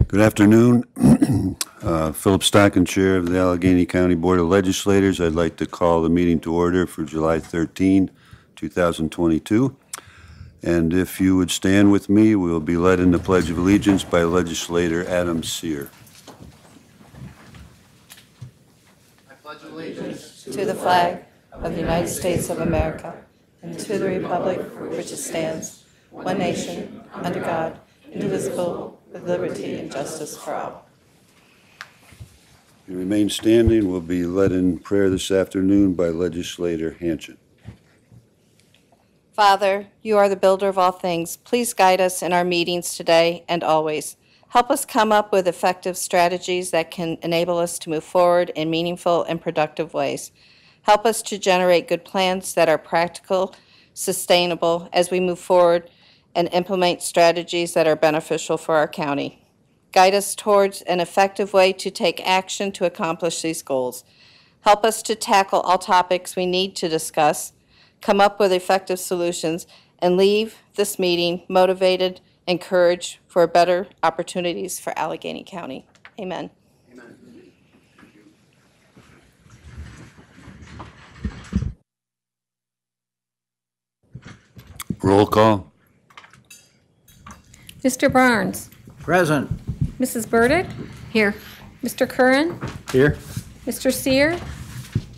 Good afternoon. Philip Stockin, Chair of the Allegheny County Board of Legislators. I'd like to call the meeting to order for July 13, 2022. And if you would stand with me, we'll be led in the Pledge of Allegiance by Legislator Adam Sear. I pledge allegiance to the flag of the United States of America and to the republic for which it stands, one nation, under God, indivisible, with liberty and justice for all. You remain standing. We'll be led in prayer this afternoon by Legislator Hanchen. Father, you are the builder of all things. Please guide us in our meetings today and always. Help us come up with effective strategies that can enable us to move forward in meaningful and productive ways. Help us to generate good plans that are practical, sustainable as we move forward and implement strategies that are beneficial for our county. Guide us towards an effective way to take action to accomplish these goals. Help us to tackle all topics we need to discuss, come up with effective solutions, and leave this meeting motivated, encouraged for better opportunities for Allegheny County. Amen. Roll call. Mr. Barnes. Present. Mrs. Burdick. Here. Mr. Curran. Here. Mr. Sear.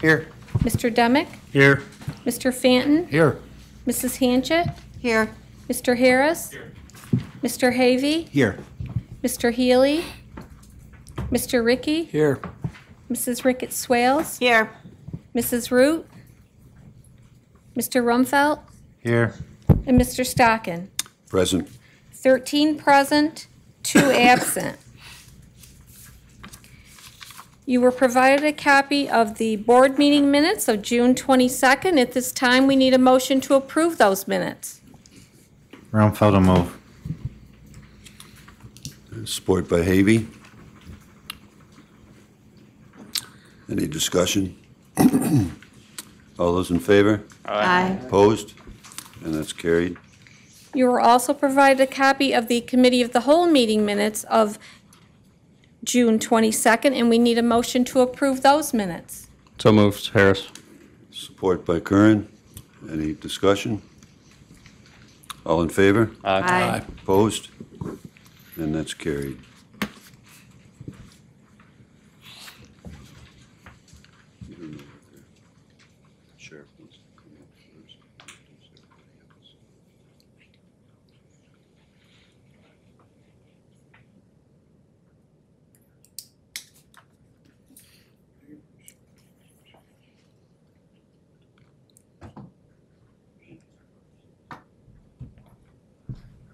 Here. Mr. Demick. Here. Mr. Fanton. Here. Mrs. Hanchett. Here. Mr. Harris. Here. Mr. Havey. Here. Mr. Healy. Mr. Rickey. Here. Mrs. Ricketts Swales. Here. Mrs. Root. Mr. Rumfelt. Here. And Mr. Stockin. Present. 13 present, 2 absent. You were provided a copy of the board meeting minutes of June 22nd. At this time, we need a motion to approve those minutes. Rumfeld will move. Support by Havey. Any discussion? All those in favor? Aye. Opposed? And that's carried. You were also provided a copy of the Committee of the Whole meeting minutes of June 22nd, and we need a motion to approve those minutes. So moved. Harris. Support by Curran. Any discussion? All in favor? Aye. Opposed? And that's carried. Sheriff wants to come up first.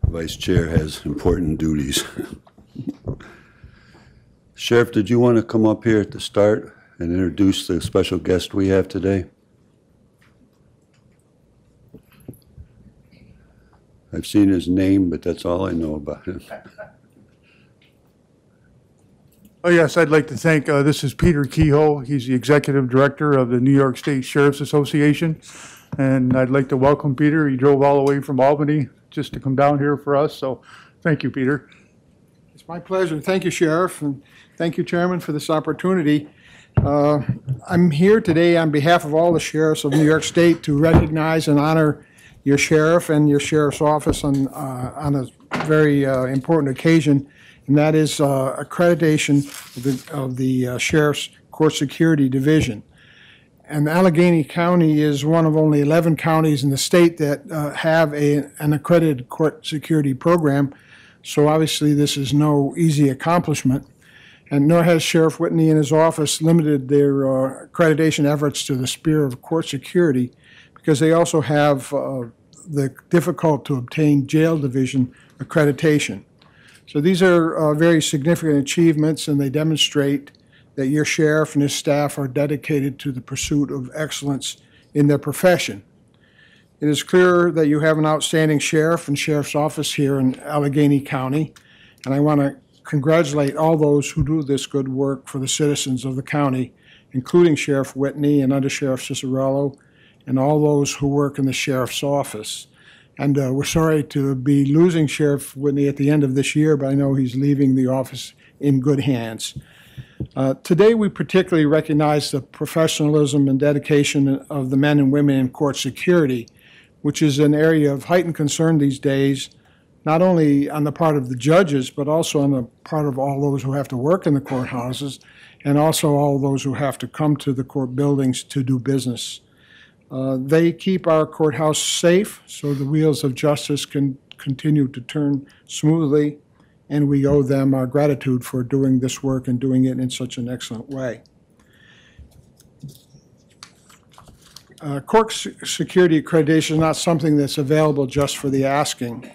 Vice Chair has important duties. Sheriff, did you want to come up here at the start and introduce the special guest we have today? I've seen his name, but that's all I know about him. Oh, yes, I'd like to thank, this is Peter Kehoe. He's the Executive Director of the New York State Sheriff's Association. And I'd like to welcome Peter. He drove all the way from Albany just to come down here for us. So thank you, Peter. It's my pleasure. Thank you, Sheriff, and thank you, Chairman, for this opportunity. I'm here today on behalf of all the sheriffs of New York State to recognize and honor your sheriff and your sheriff's office on a very important occasion, and that is accreditation of the Sheriff's Court Security Division. And Allegheny County is one of only 11 counties in the state that have an accredited court security program. So obviously this is no easy accomplishment. And nor has Sheriff Whitney and his office limited their accreditation efforts to the sphere of court security, because they also have the difficult to obtain jail division accreditation. So these are very significant achievements, and they demonstrate that your sheriff and his staff are dedicated to the pursuit of excellence in their profession. It is clear that you have an outstanding sheriff and sheriff's office here in Allegheny County, and I want to congratulate all those who do this good work for the citizens of the county, including Sheriff Whitney and Under Sheriff Cicerello, and all those who work in the sheriff's office. And we're sorry to be losing Sheriff Whitney at the end of this year, but I know he's leaving the office in good hands. Today, we particularly recognize the professionalism and dedication of the men and women in court security, which is an area of heightened concern these days, not only on the part of the judges, but also on the part of all those who have to work in the courthouses, and also all those who have to come to the court buildings to do business. They keep our courthouse safe so the wheels of justice can continue to turn smoothly, and we owe them our gratitude for doing this work and doing it in such an excellent way. Court security accreditation is not something that's available just for the asking.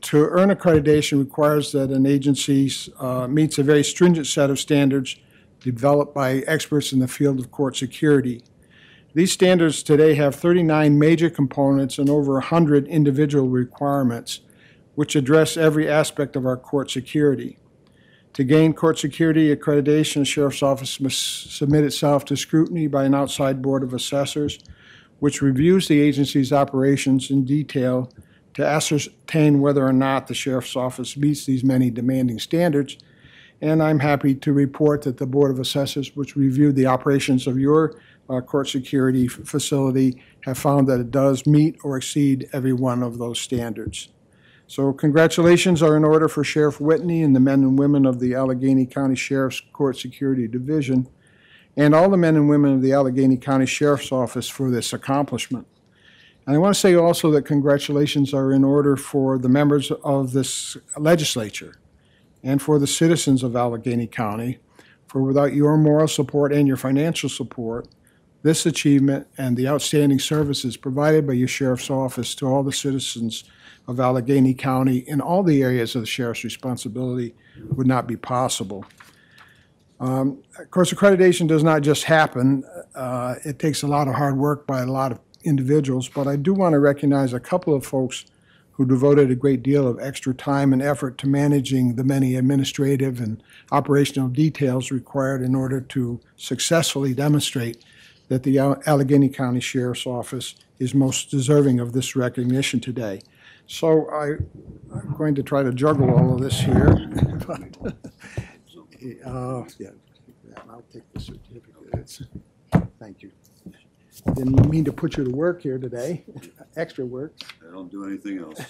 To earn accreditation requires that an agency meets a very stringent set of standards developed by experts in the field of court security. These standards today have 39 major components and over 100 individual requirements, which address every aspect of our court security. To gain court security accreditation, the Sheriff's Office must submit itself to scrutiny by an outside board of assessors, which reviews the agency's operations in detail to ascertain whether or not the Sheriff's Office meets these many demanding standards. And I'm happy to report that the Board of Assessors, which reviewed the operations of your court security facility, have found that it does meet or exceed every one of those standards. So congratulations are in order for Sheriff Whitney and the men and women of the Allegheny County Sheriff's Court Security Division, and all the men and women of the Allegheny County Sheriff's Office for this accomplishment. And I want to say also that congratulations are in order for the members of this legislature and for the citizens of Allegheny County, for without your moral support and your financial support, this achievement and the outstanding services provided by your Sheriff's Office to all the citizens of Allegheny County in all the areas of the Sheriff's responsibility would not be possible. Of course, accreditation does not just happen. It takes a lot of hard work by a lot of individuals, but I do want to recognize a couple of folks who devoted a great deal of extra time and effort to managing the many administrative and operational details required in order to successfully demonstrate that the Allegheny County Sheriff's Office is most deserving of this recognition today. So I'm going to try to juggle all of this here. Yeah, I'll take the certificate. Thank you. Didn't mean to put you to work here today, extra work. I don't do anything else.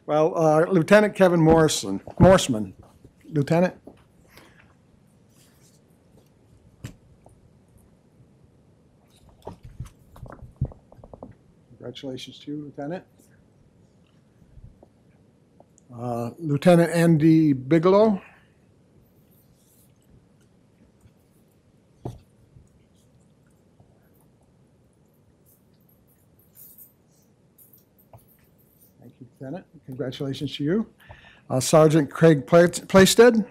Well, Lieutenant Kevin Morseman. Lieutenant? Congratulations to you, Lieutenant. Lieutenant Andy Bigelow. Thank you, Lieutenant. Congratulations to you. Sergeant Craig Plaisted.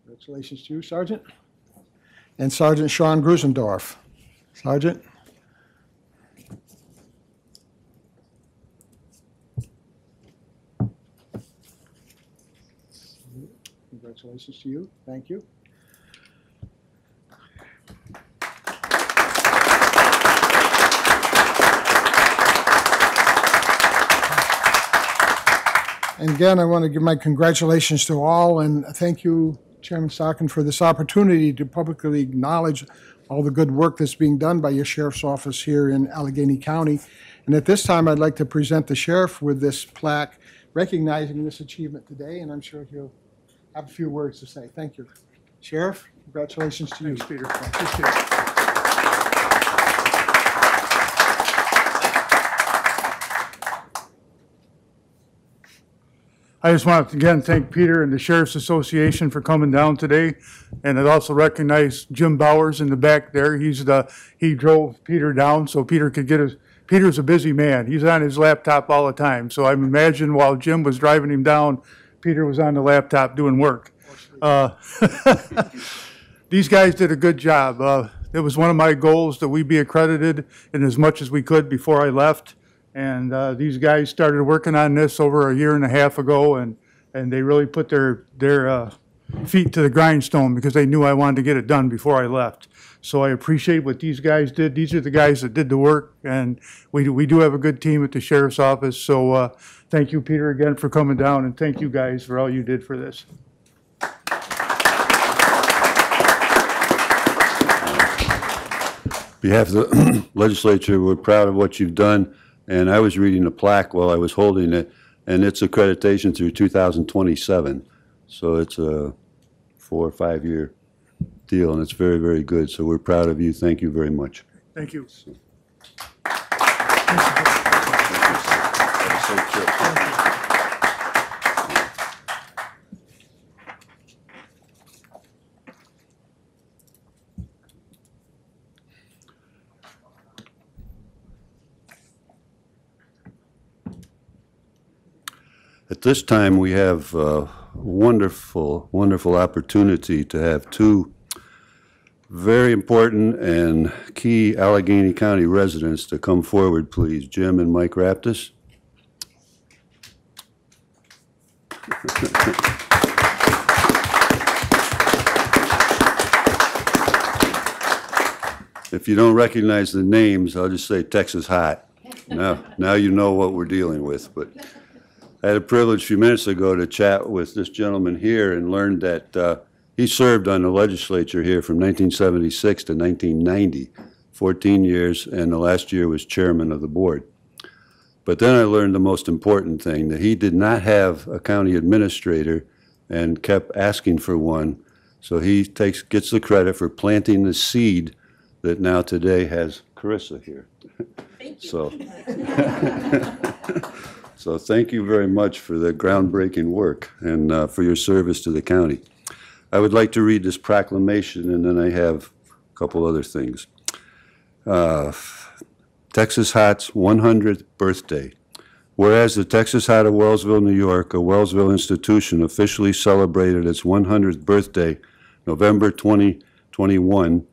Congratulations to you, Sergeant. And Sergeant Sean Grusendorf. Sergeant. Congratulations to you. Thank you. And again, I want to give my congratulations to all, and thank you, Chairman Stocking, for this opportunity to publicly acknowledge all the good work that's being done by your Sheriff's Office here in Allegheny County. And at this time, I'd like to present the Sheriff with this plaque recognizing this achievement today, and I'm sure he'll have a few words to say. Thank you. Sheriff, congratulations to you. Thanks, Peter. Appreciate it. I just want to again thank Peter and the Sheriff's Association for coming down today, and I'd also recognize Jim Bowers in the back there. He drove Peter down so Peter could get his. Peter's a busy man. He's on his laptop all the time. So I imagine while Jim was driving him down, Peter was on the laptop doing work. These guys did a good job. It was one of my goals that we be accredited in as much as we could before I left. And these guys started working on this over a year and a half ago, and they really put their feet to the grindstone because they knew I wanted to get it done before I left. So I appreciate what these guys did. These are the guys that did the work, and we do have a good team at the sheriff's office. So thank you, Peter, again for coming down, and thank you guys for all you did for this. On behalf of the legislature, we're proud of what you've done, and I was reading the plaque while I was holding it, and it's accreditation through 2027. So it's a 4 or 5 year deal, and it's very, very good. So we're proud of you. Thank you very much. Thank you. At this time, we have a wonderful, wonderful opportunity to have two very important and key Allegheny County residents to come forward, please. Jim and Mike Raptis. If you don't recognize the names, I'll just say Texas Hot. Now you know what we're dealing with. But I had a privilege a few minutes ago to chat with this gentleman here and learned that he served on the legislature here from 1976 to 1990, 14 years, and the last year was chairman of the board. But then I learned the most important thing, that he did not have a county administrator and kept asking for one. So he gets the credit for planting the seed that now today has Carissa here. Thank you. So thank you very much for the groundbreaking work and for your service to the county. I would like to read this proclamation, and then I have a couple other things. Texas Hot's 100th birthday. Whereas the Texas Hot of Wellsville, New York, a Wellsville institution, officially celebrated its 100th birthday November 2021,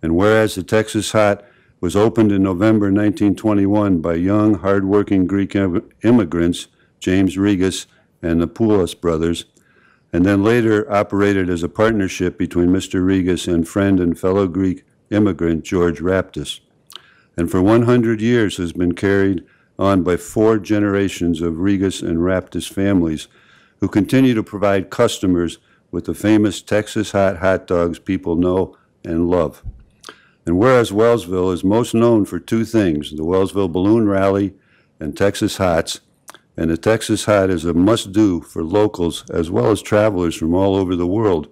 and whereas the Texas Hot was opened in November 1921 by young, hardworking Greek immigrants, James Regas and the Poulos brothers, and then later operated as a partnership between Mr. Regas and friend and fellow Greek immigrant George Raptis, and for 100 years has been carried on by 4 generations of Regas and Raptis families who continue to provide customers with the famous Texas Hot hot dogs people know and love. And whereas Wellsville is most known for 2 things, the Wellsville Balloon Rally and Texas Hots, and the Texas Hot is a must-do for locals as well as travelers from all over the world,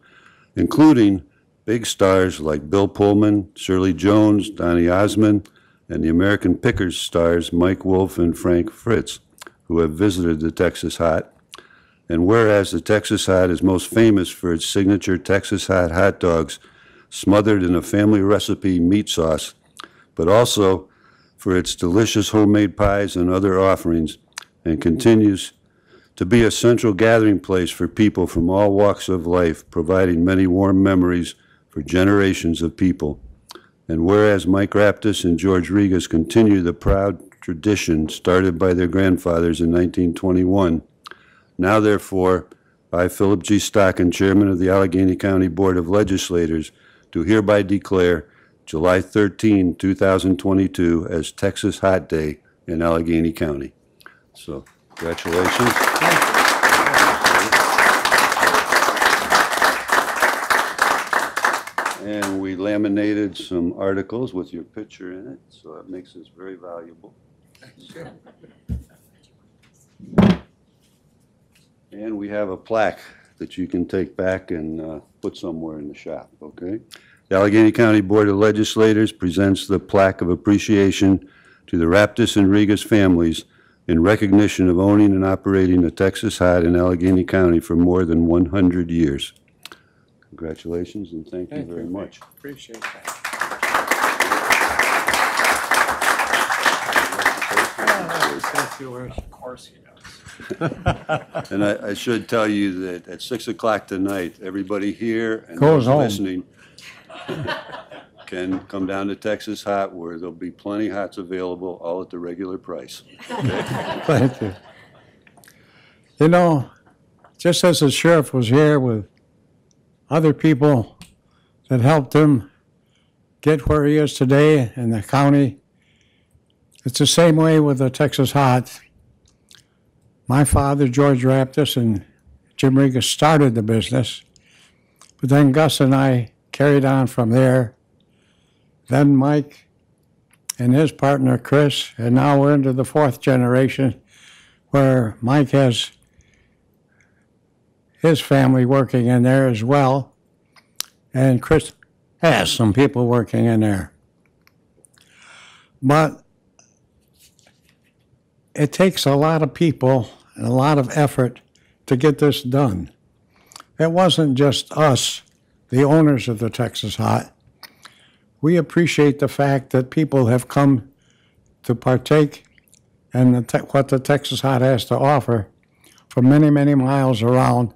including big stars like Bill Pullman, Shirley Jones, Donny Osmond, and the American Pickers stars Mike Wolf and Frank Fritz, who have visited the Texas Hot. And whereas the Texas Hot is most famous for its signature Texas Hot hot dogs smothered in a family recipe meat sauce, but also for its delicious homemade pies and other offerings, and continues to be a central gathering place for people from all walks of life, providing many warm memories for generations of people. And whereas Mike Raptis and George Regas continue the proud tradition started by their grandfathers in 1921, now therefore, I, Philip G. Stockin, Chairman of the Allegheny County Board of Legislators, do hereby declare July 13, 2022 as Texas Hot Day in Allegheny County. So, congratulations. And we laminated some articles with your picture in it, so that makes this very valuable. And we have a plaque that you can take back and put somewhere in the shop, okay? The Allegheny County Board of Legislators presents the plaque of appreciation to the Raptis and Regas families in recognition of owning and operating the Texas Hot in Allegheny County for more than 100 years. Congratulations and thank you very much. Appreciate that. Thank you, of course he does. And I should tell you that at 6 o'clock tonight, everybody here and Goes those home. listening can come down to Texas Hot, where there'll be plenty hots available, all at the regular price. Thank you. You know, just as the sheriff was here with other people that helped him get where he is today in the county. It's the same way with the Texas Hot. My father, George Raptis, and Jim Regas started the business, but then Gus and I carried on from there. Then Mike and his partner, Chris, and now we're into the fourth generation where Mike has his family working in there as well, and Chris has some people working in there. But it takes a lot of people and a lot of effort to get this done. It wasn't just us, the owners of the Texas Hot. We appreciate the fact that people have come to partake in what the Texas Hot has to offer for many, many miles around,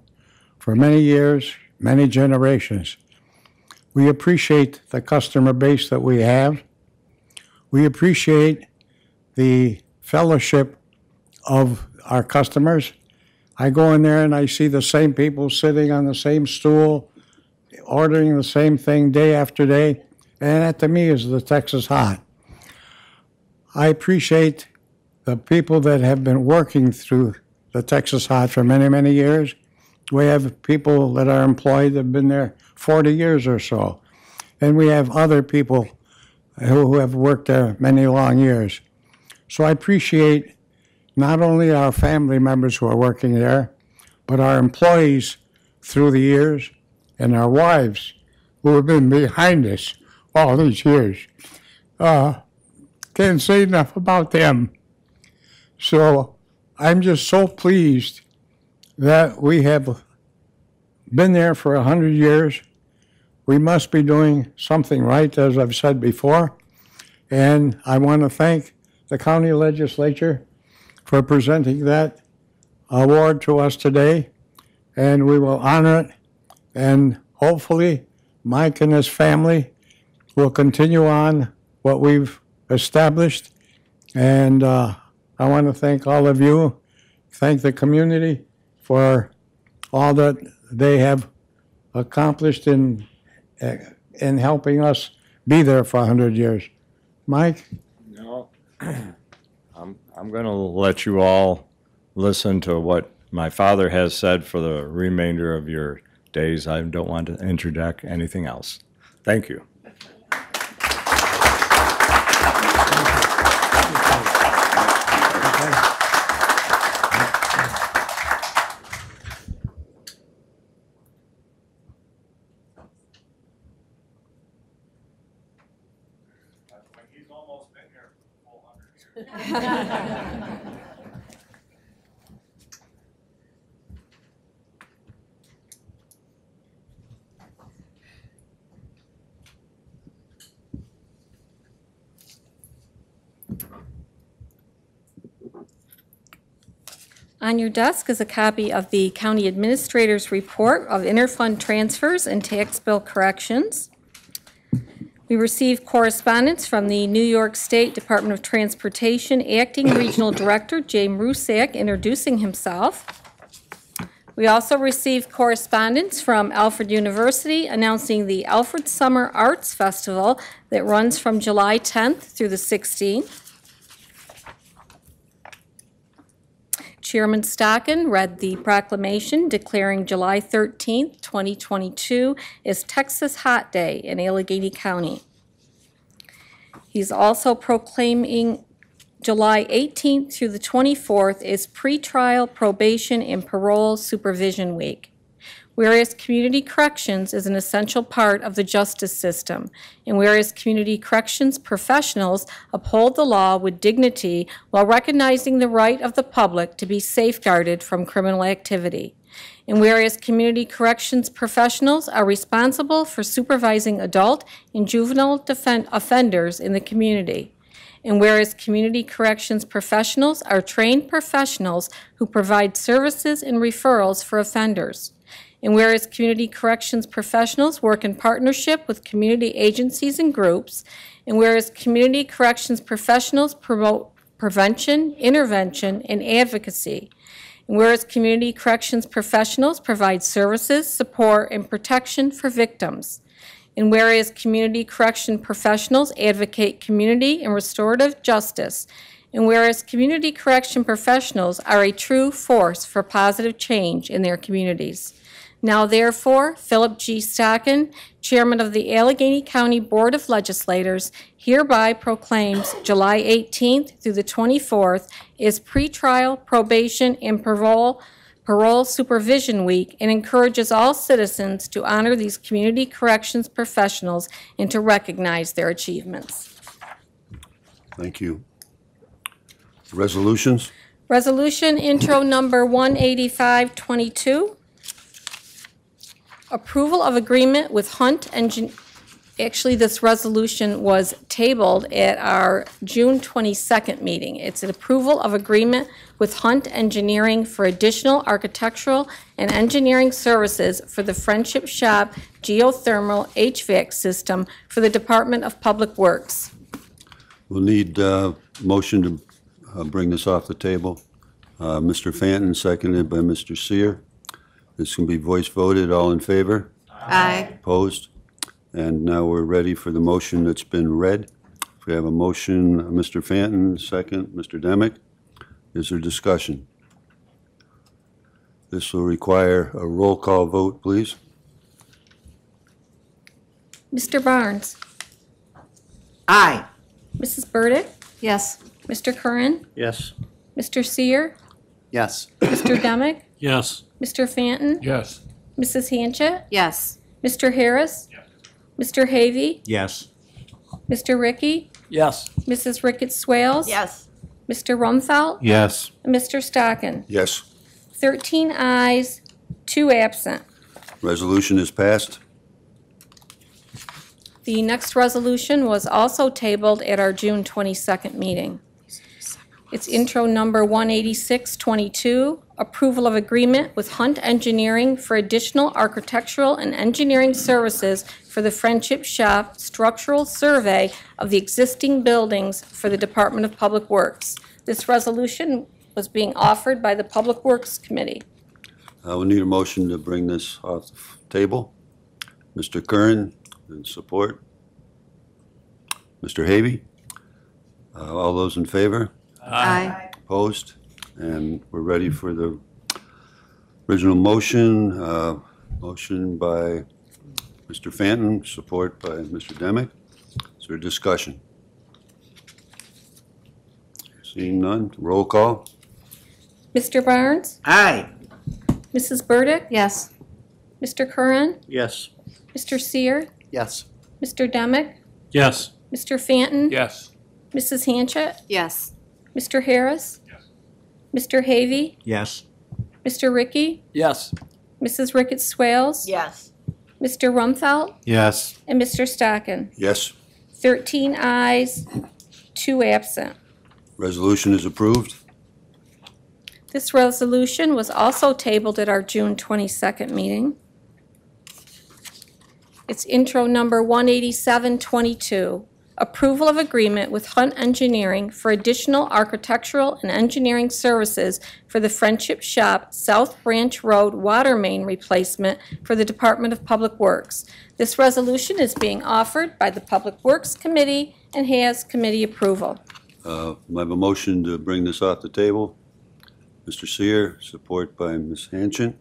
for many years, many generations. We appreciate the customer base that we have. We appreciate the fellowship of our customers. I go in there and I see the same people sitting on the same stool, ordering the same thing day after day, and that to me is the Texas Hot. I appreciate the people that have been working through the Texas Hot for many, many years. We have people that are employed that have been there 40 years or so. And we have other people who have worked there many long years. So I appreciate not only our family members who are working there, but our employees through the years and our wives who have been behind us all these years. Can't say enough about them. So I'm just so pleased that we have been there for 100 years. We must be doing something right, as I've said before. And I want to thank the county legislature for presenting that award to us today. And we will honor it. And hopefully Mike and his family will continue on what we've established. And I want to thank all of you, thank the community for all that they have accomplished in helping us be there for 100 years. Mike? No, I'm going to let you all listen to what my father has said for the remainder of your days. I don't want to interject anything else. Thank you. He's almost been here for a full 100 years. On your desk is a copy of the County Administrator's Report of Interfund Transfers and Tax Bill Corrections. We received correspondence from the New York State Department of Transportation Acting Regional Director Jay Rusak introducing himself. We also received correspondence from Alfred University announcing the Alfred Summer Arts Festival that runs from July 10th through the 16th. Chairman Stockin read the proclamation declaring July 13th, 2022 as Texas Hot Day in Allegheny County. He's also proclaiming July 18th through the 24th is Pretrial Probation and Parole Supervision Week. Whereas community corrections is an essential part of the justice system, and whereas community corrections professionals uphold the law with dignity while recognizing the right of the public to be safeguarded from criminal activity, and whereas community corrections professionals are responsible for supervising adult and juvenile offenders in the community, and whereas community corrections professionals are trained professionals who provide services and referrals for offenders, and whereas community corrections professionals work in partnership with community agencies and groups, and whereas community corrections professionals promote prevention, intervention, and advocacy, And whereas community corrections professionals provide services, support, and protection for victims. And whereas community correction professionals advocate community and restorative justice. And whereas community correction professionals are a true force for positive change in their communities. Now therefore, Philip G. Stockin, Chairman of the Allegheny County Board of Legislators, hereby proclaims July 18th through the 24th is pretrial, probation, and parole supervision week, and encourages all citizens to honor these community corrections professionals and to recognize their achievements. Thank you. Resolutions? Resolution intro number 18522. Approval of agreement with Hunt Actually, this resolution was tabled at our June 22nd meeting. It's an approval of agreement with Hunt Engineering for additional architectural and engineering services for the Friendship Shop geothermal HVAC system for the Department of Public Works. We'll need motion to bring this off the table. Mr. Fanton, seconded by Mr. Seer. This can be voice voted. All in favor? Aye. Opposed? And now we're ready for the motion that's been read. We have a motion, Mr. Fanton, second, Mr. Demick. Is there discussion? This will require a roll call vote, please. Mr. Barnes? Aye. Mrs. Burdick? Yes. Mr. Curran? Yes. Mr. Seer? Yes. Mr. Demick? Yes. Mr. Fanton? Yes. Mrs. Hanchett? Yes. Mr. Harris? Yes. Mr. Havey? Yes. Mr. Ricky? Yes. Mrs. Ricketts Swales? Yes. Mr. Rumfeld? Yes. And Mr. Stockin? Yes. 13 ayes, 2 absent. Resolution is passed. The next resolution was also tabled at our June 22nd meeting. It's intro number 18622, approval of agreement with Hunt Engineering for additional architectural and engineering services for the Friendship Shop structural survey of the existing buildings for the Department of Public Works. This resolution was being offered by the Public Works Committee. We need a motion to bring this off the table. Mr. Curran, in support. Mr. Havey? All those in favor? Aye. Opposed? And we're ready for the original motion. Motion by Mr. Fanton, support by Mr. Demick. Is there discussion? Seeing none, roll call. Mr. Barnes? Aye. Mrs. Burdick? Yes. Mr. Curran? Yes. Mr. Seer? Yes. Mr. Demick? Yes. Mr. Fanton? Yes. Mrs. Hanchett? Yes. Mr. Harris? Yes. Mr. Havey? Yes. Mr. Ricky? Yes. Mrs. Ricketts Swales? Yes. Mr. Rumfeld? Yes. And Mr. Stockin? Yes. 13 ayes, 2 absent. Resolution is approved. This resolution was also tabled at our June 22nd meeting. It's intro number 18722, approval of agreement with Hunt Engineering for additional architectural and engineering services for the Friendship Shop South Branch Road water main replacement for the Department of Public Works. This resolution is being offered by the Public Works Committee and has committee approval. I have a motion to bring this off the table. Mr. Seer, support by Ms. Hanchett.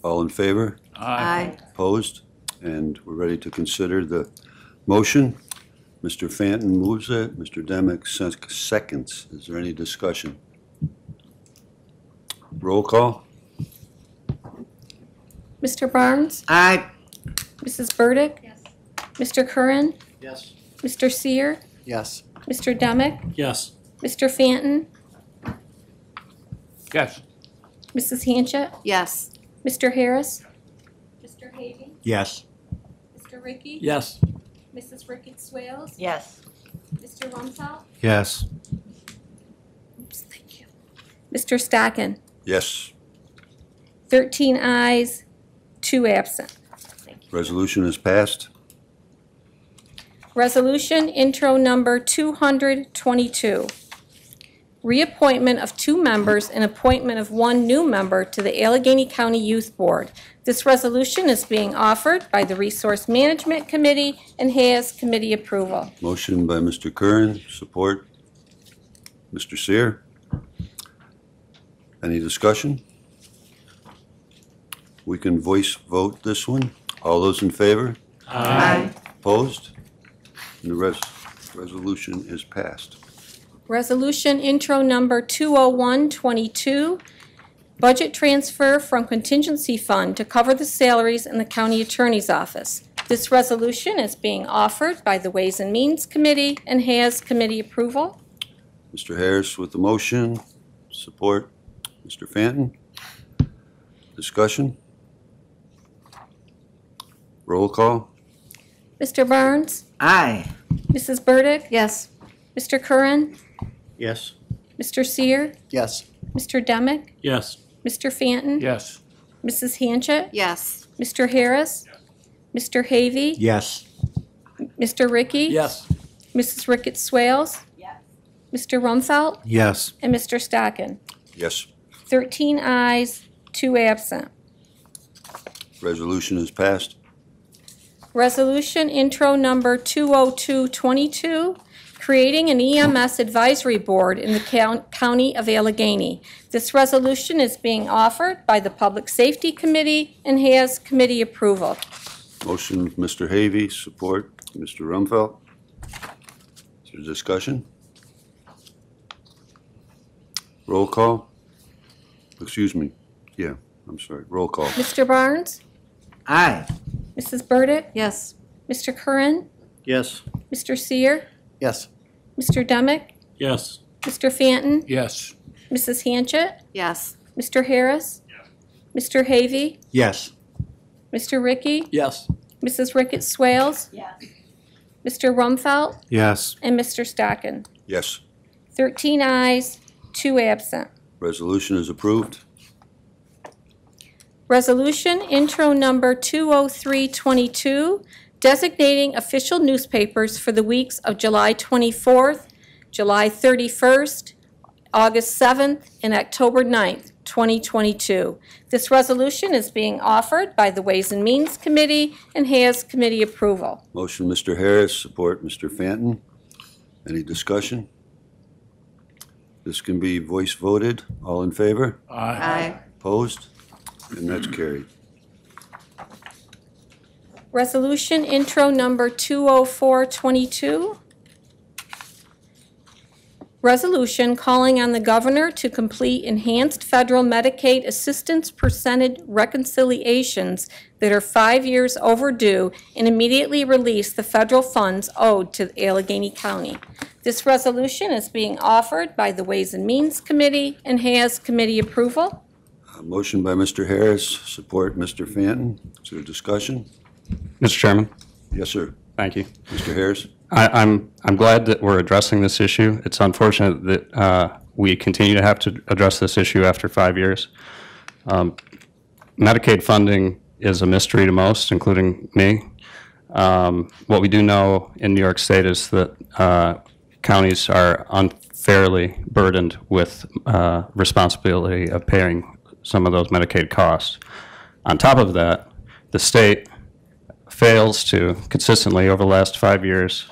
All in favor? Aye. Opposed? And we're ready to consider the motion. Mr. Fanton moves it. Mr. Demick seconds. Is there any discussion? Roll call. Mr. Barnes? Aye. Mrs. Burdick? Yes. Mr. Curran? Yes. Mr. Seer? Yes. Mr. Demick? Yes. Mr. Fanton? Yes. Mrs. Hanchett? Yes. Mr. Harris? Mr. Havey? Yes. Mr. Ricky? Yes. Mrs. Ricketts Swales? Yes. Mr. Rumfeld? Yes. Oops, thank you. Mr. Stockin? Yes. 13 ayes, 2 absent. Resolution is passed. Resolution intro number 222. reappointment of 2 members and appointment of 1 new member to the Allegheny County Youth Board. This resolution is being offered by the Resource Management Committee and has committee approval. Motion by Mr. Curran, support Mr. Seer. Any discussion? We can voice vote this one. All those in favor? Aye. Opposed? And the resolution is passed. Resolution intro number 20122, budget transfer from contingency fund to cover the salaries in the county attorney's office. This resolution is being offered by the Ways and Means Committee and has committee approval. Mr. Harris with the motion, support Mr. Fanton. Discussion? Roll call? Mr. Barnes? Aye. Mrs. Burdick? Yes. Mr. Curran? Yes. Mr. Seer? Yes. Mr. Demick? Yes. Mr. Fanton? Yes. Mrs. Hanchett? Yes. Mr. Harris? Mr. Havey? Yes. Mr. Ricky? Yes. Mrs. Ricketts Swales? Mr. Rumfelt? Yes. And Mr. Stockin? Yes. 13 ayes, 2 absent. Resolution is passed. Resolution intro number 20222, creating an EMS advisory board in the county of Allegheny. This resolution is being offered by the Public Safety Committee and has committee approval. Motion, Mr. Havey, support Mr. Rumfeld. Is there discussion? Roll call? Excuse me. Yeah, I'm sorry. Roll call. Mr. Barnes? Aye. Mrs. Burdick? Yes. Mr. Curran? Yes. Mr. Seer? Yes. Mr. Demick? Yes. Mr. Fanton? Yes. Mrs. Hanchett? Yes. Mr. Harris? Mr. Havey? Yes. Mr. Ricky? Yes. Mrs. Ricketts Swales? Mr. Rumfelt? Yes. And Mr. Stockin? Yes. 13 ayes, 2 absent. Resolution is approved. Resolution intro number 20322, designating official newspapers for the weeks of July 24th, July 31st, August 7th, and October 9th, 2022. This resolution is being offered by the Ways and Means Committee and has committee approval. Motion, Mr. Harris, support Mr. Fanton. Any discussion? This can be voice voted. All in favor? Aye. Opposed? And that's carried. Resolution intro number 20422. Resolution calling on the governor to complete enhanced federal Medicaid assistance percentage reconciliations that are 5 years overdue and immediately release the federal funds owed to Allegheny County. This resolution is being offered by the Ways and Means Committee and has committee approval. Motion by Mr. Harris, support Mr. Fanton. Is there discussion? Mr. Chairman, Yes, sir. thank you. Mr. Harris? I'm glad that we're addressing this issue. It's unfortunate that we continue to have to address this issue after 5 years. Medicaid funding is a mystery to most, including me. What we do know in New York State is that counties are unfairly burdened with responsibility of paying some of those Medicaid costs. On top of that, the state fails to consistently over the last 5 years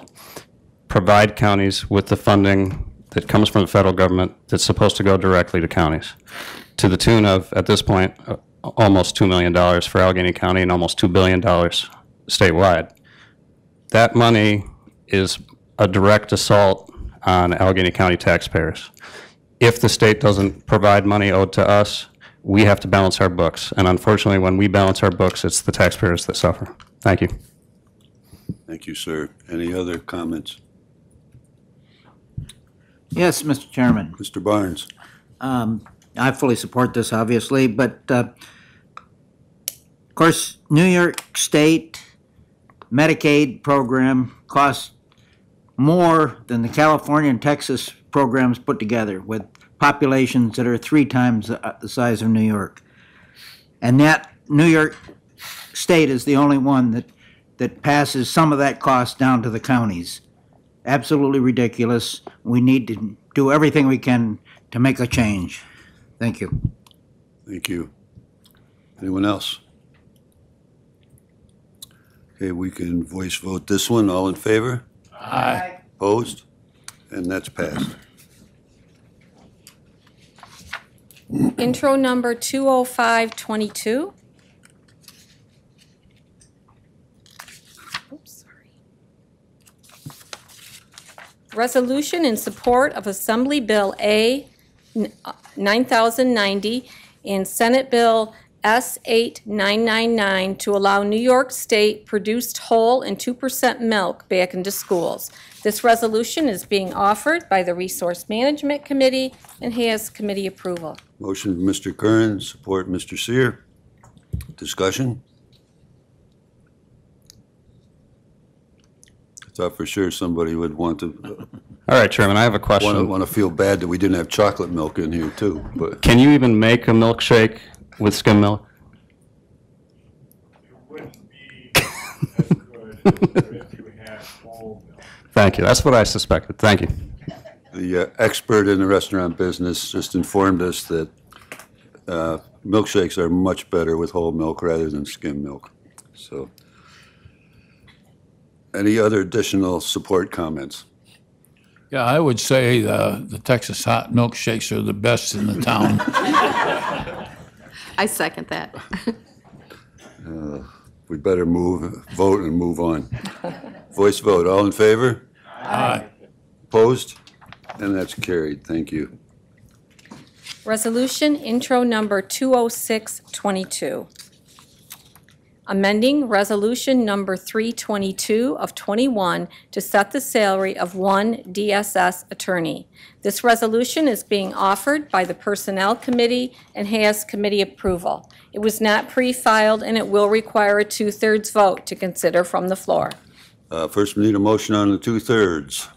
provide counties with the funding that comes from the federal government that's supposed to go directly to counties, to the tune of, at this point, almost $2 million for Allegheny County and almost $2 billion statewide. That money is a direct assault on Allegheny County taxpayers. If the state doesn't provide money owed to us, we have to balance our books. And unfortunately, when we balance our books, it's the taxpayers that suffer. Thank you. Thank you, sir. Any other comments? Yes, Mr. Chairman. Mr. Barnes? I fully support this, obviously, but of course, New York State Medicaid program costs more than the California and Texas programs put together, with populations that are 3 times the size of New York. And yet, New York State is the only one that passes some of that cost down to the counties. absolutely ridiculous. We need to do everything we can to make a change. Thank you. Thank you. Anyone else? Okay, we can voice vote this one. All in favor? Aye. Opposed? And that's passed. Intro number 20522. Oops, sorry. Resolution in support of Assembly Bill A 9090 and Senate Bill S 8999 to allow New York State produced whole and 2% milk back into schools. This resolution is being offered by the Resource Management Committee and has committee approval. Motion from Mr. Curran, support Mr. Seer. Discussion? I thought for sure somebody would want to, All right, Chairman, I have a question. want to feel bad that we didn't have chocolate milk in here too, but Can you even make a milkshake with skim milk? It wouldn't be as good if you had whole milk. Thank you. That's what I suspected. Thank you. the expert in the restaurant business just informed us that milkshakes are much better with whole milk rather than skim milk. So, any other additional support comments? Yeah, I would say the Texas hot milkshakes are the best in the town. I second that. We better vote and move on. Voice vote, all in favor? Aye. Opposed? And that's carried, thank you. Resolution intro number 20622. Amending Resolution number 322 of 21 to set the salary of one DSS attorney. This resolution is being offered by the Personnel Committee and has committee approval. It was not pre-filed and it will require a 2/3 vote to consider from the floor. First, we need a motion on the 2/3.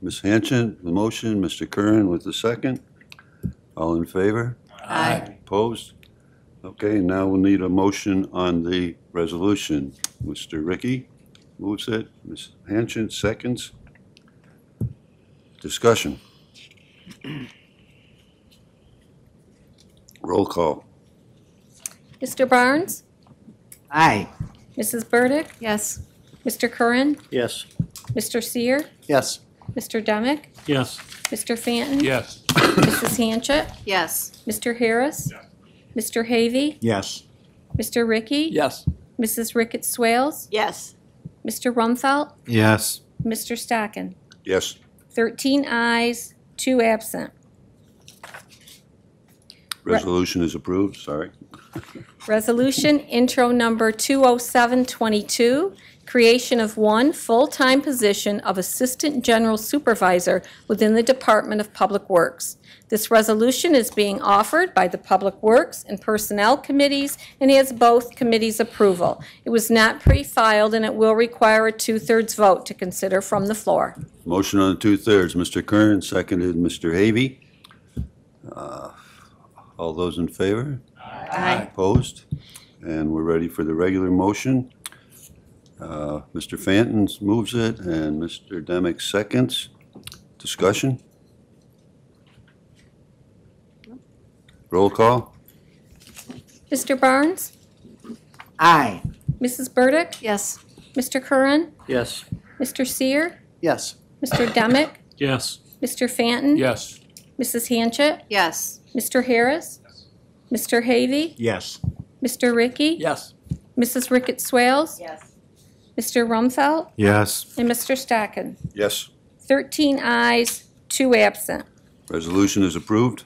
Ms. Hanchen, the motion, Mr. Curran with the second. All in favor? Aye. Opposed? Okay, now we'll need a motion on the resolution. Mr. Ricky moves it, Ms. Hanchen seconds. Discussion. Roll call. Mr. Barnes? Aye. Mrs. Burdick? Yes. Mr. Curran? Yes. Mr. Seer? Yes. Mr. Demick? Yes. Mr. Fanton? Yes. Mrs. Hanchett? Yes. Mr. Harris? Mr. Havey? Yes. Mr. Ricky? Yes. Mrs. Ricketts Swales? Yes. Mr. Rumfelt? Yes. Mr. Stockin? Yes. 13 ayes, 2 absent. Resolution is approved, sorry. Resolution intro number 20722, creation of one full-time position of Assistant General Supervisor within the Department of Public Works. This resolution is being offered by the Public Works and Personnel Committees and has both committees' approval. It was not pre-filed and it will require a 2/3 vote to consider from the floor. Motion on the 2/3, Mr. Kern, seconded Mr. Havey. All those in favor? Aye. Opposed? And we're ready for the regular motion. Mr. Fanton moves it and Mr. Demick seconds. Discussion? Roll call? Mr. Barnes? Aye. Mrs. Burdick? Yes. Mr. Curran? Yes. Mr. Seer? Yes. Mr. Demick? Yes. Mr. Fanton? Yes. Mrs. Hanchett? Yes. Mr. Harris? Mr. Havey? Yes. Mr. Ricky? Yes. Mrs. Ricketts Swales? Yes. Mr. Rumfelt? Yes. And Mr. Stockin? Yes. 13 ayes, 2 absent. Resolution is approved.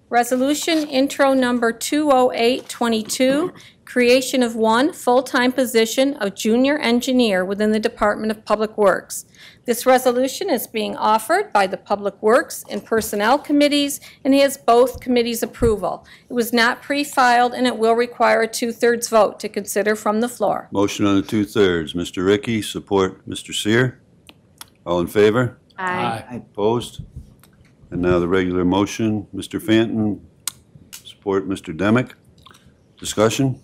Resolution intro number 20822, creation of one full-time position of junior engineer within the Department of Public Works. This resolution is being offered by the Public Works and Personnel Committees and has both committees' approval. It was not pre-filed and it will require a 2/3 vote to consider from the floor. Motion on the 2/3, Mr. Ricky, support Mr. Seer. All in favor? Aye. Opposed? And now the regular motion, Mr. Fanton, support Mr. Demick. Discussion?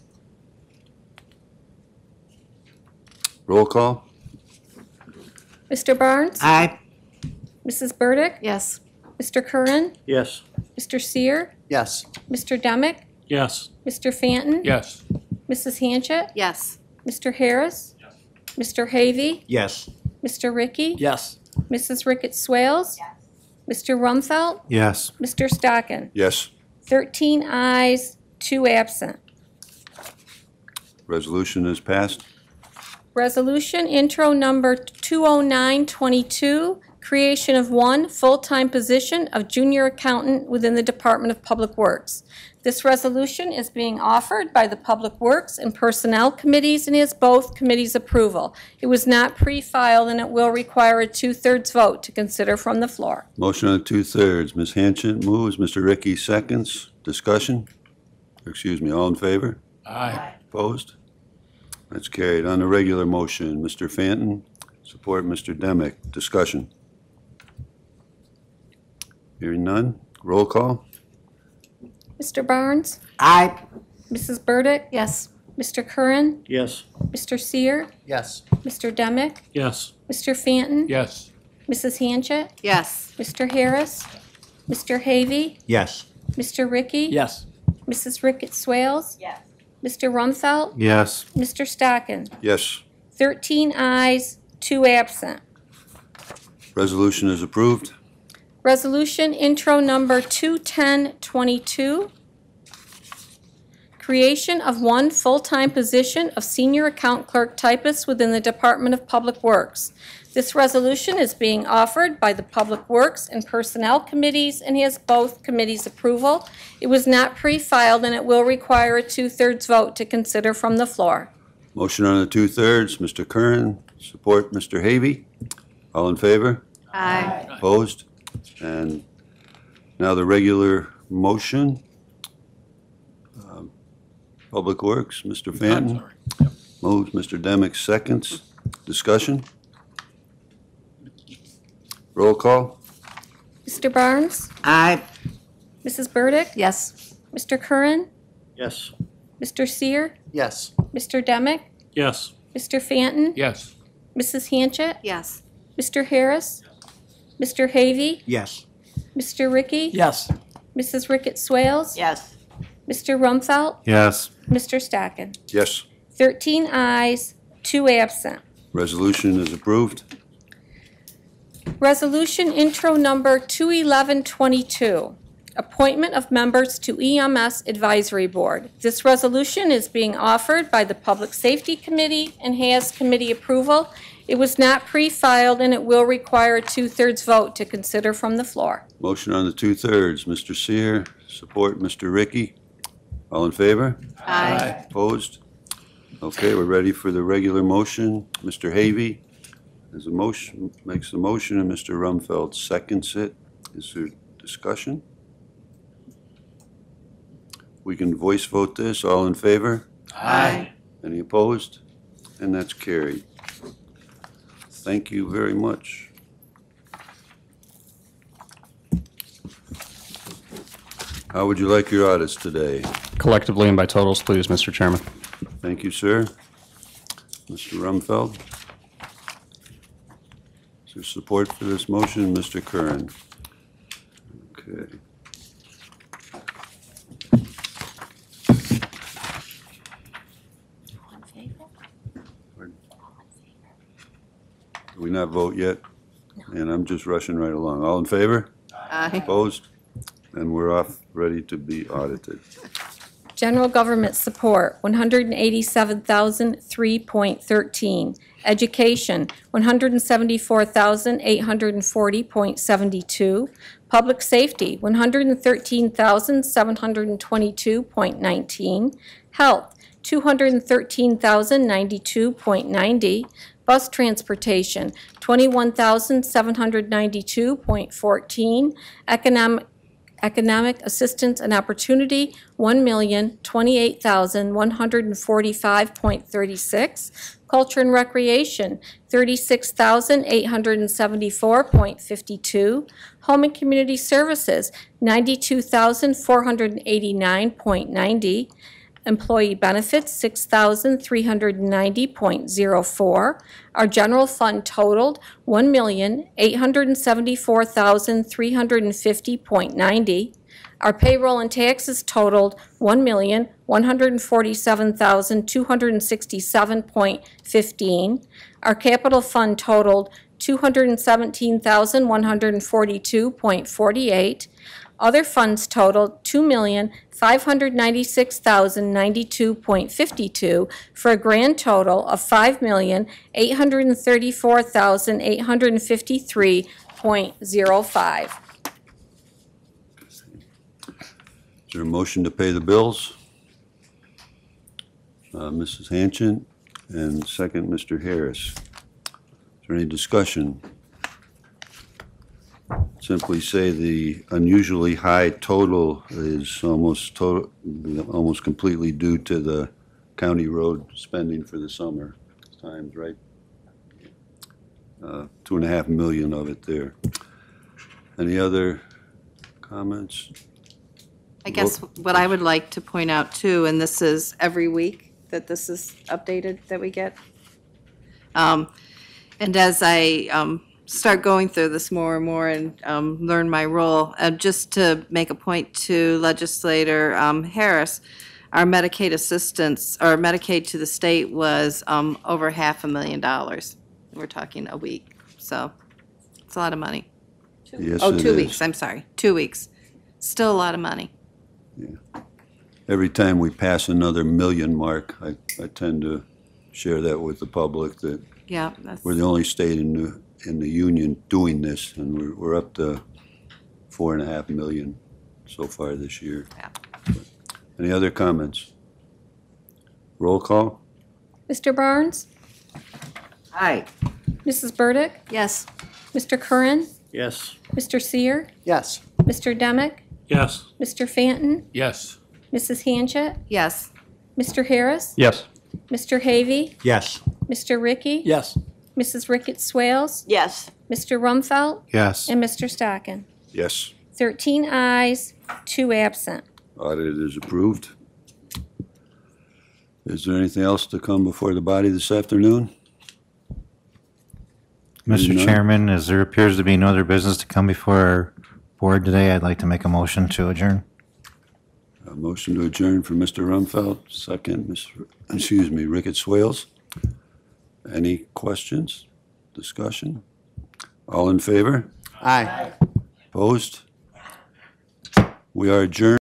Roll call? Mr. Barnes? Aye. Mrs. Burdick? Yes. Mr. Curran? Yes. Mr. Seer? Yes. Mr. Demick? Yes. Mr. Fanton? Yes. Mrs. Hanchett? Yes. Mr. Harris? Mr. Havey? Yes. Mr. Ricky? Yes. Mrs. Ricketts Swales? Mr. Rumfeld? Yes. Mr. Stockin? Yes. 13 ayes, 2 absent. Resolution is passed. Resolution intro number 20922, creation of one full-time position of junior accountant within the Department of Public Works. This resolution is being offered by the Public Works and Personnel Committees and has both committees' approval. It was not pre-filed and it will require a 2/3 vote to consider from the floor. Motion on 2/3. Ms. Hanchett moves, Mr. Ricky seconds. Discussion? Excuse me, all in favor? Aye. Opposed? That's carried. On the regular motion, Mr. Fanton, support Mr. Demick. Discussion? Hearing none. Roll call? Mr. Barnes? Aye. Mrs. Burdick? Yes. Mr. Curran? Yes. Mr. Seer? Yes. Mr. Demick? Yes. Mr. Fanton? Yes. Mrs. Hanchett? Yes. Mr. Harris? Mr. Havey? Yes. Mr. Ricky? Yes. Mrs. Ricketts Swales? Yes. Mr. Rumfeld? Yes. Mr. Stockin? Yes. 13 ayes, 2 absent. Resolution is approved. Resolution intro number 21022, creation of one full-time position of senior account clerk typist within the Department of Public Works. This resolution is being offered by the Public Works and Personnel Committees and has both committees' approval. It was not pre-filed and it will require a 2/3 vote to consider from the floor. Motion on the 2/3. Mr. Curran, support Mr. Havey. All in favor? Aye. Opposed? And now the regular motion. Public Works, Mr. Fanton. Moves, Mr. Demick seconds. Discussion? Roll call? Mr. Barnes? Aye. Mrs. Burdick? Yes. Mr. Curran? Yes. Mr. Seer? Yes. Mr. Demick? Yes. Mr. Fanton? Yes. Mrs. Hanchett? Yes. Mr. Harris? Mr. Havey? Yes. Mr. Ricky? Yes. Mrs. Ricketts Swales? Yes. Mr. Rumfeld? Yes. Mr. Stockin? Yes. 13 ayes, 2 absent. Resolution is approved. Resolution intro number 21122, appointment of members to EMS Advisory Board. This resolution is being offered by the Public Safety Committee and has committee approval. It was not pre-filed and it will require a 2/3 vote to consider from the floor. Motion on the 2/3. Mr. Seer, support Mr. Ricky. All in favor? Aye. Opposed? Okay, we're ready for the regular motion. Mr. Havey has a motion, makes the motion, and Mr. Rumfeld seconds it. Is there discussion? We can voice vote this. All in favor? Aye. Any opposed? And that's carried. Thank you very much. How would you like your audits today? Collectively and by totals, please, Mr. Chairman. Thank you, sir. Mr. Rumfeld? Is there support for this motion? Mr. Curran? Okay. Do we not vote yet? And I'm just rushing right along. All in favor? Aye. Opposed? And we're off, ready to be audited. General government support, $187,003.13. Education, $174,840.72. Public safety, $113,722.19. Health, $213,092.90. Bus transportation, $21,792.14. Economic assistance and opportunity, $1,028,145.36. Culture and recreation, $36,874.52. Home and community services, $92,489.90. Employee benefits, $6,390.04. Our general fund totaled $1,874,350.90. Our payroll and taxes totaled $1,147,267.15. Our capital fund totaled $217,142.48. Other funds totaled $2,596,092.52 for a grand total of $5,834,853.05. Is there a motion to pay the bills? Mrs. Hanchett, and second, Mr. Harris. Is there any discussion? Simply say the unusually high total is almost completely due to the county road spending for the summer times, right? 2.5 million of it there. Any other comments? I guess what I would like to point out too, and this is every week that this is updated that we get. And as I start going through this more and more and learn my role, just to make a point to Legislator Harris, our Medicaid assistance, or Medicaid to the state was over $500,000. We're talking a week, so it's a lot of money. Yes, Oh, it 2 is. weeks, I'm sorry, 2 weeks. Still a lot of money. Every time we pass another million mark, I tend to share that with the public, that Yeah, that's, we're the only state in the union doing this, and we're up to 4.5 million so far this year. Yeah. Any other comments? Roll call? Mr. Barnes? Aye. Mrs. Burdick? yes. Mr. Curran? Yes. Mr. Seer? Yes. Mr. Demick? Yes. Mr. Fanton? Yes. Mrs. Hanchett? Yes. Mr. Harris? Yes. Mr. Havey? Yes. Mr. Ricky? Yes. Mrs. Ricketts Swales? Yes. Mr. Rumfelt? Yes. And Mr. Stockin? Yes. 13 ayes, 2 absent. Audit is approved. Is there anything else to come before the body this afternoon? Mr. None. Chairman, as there appears to be no other business to come before our board today, I'd like to make a motion to adjourn. A motion to adjourn for Mr. Rumfeld, second, Ricketts Swales. Any questions, discussion? All in favor? Aye. Opposed? We are adjourned.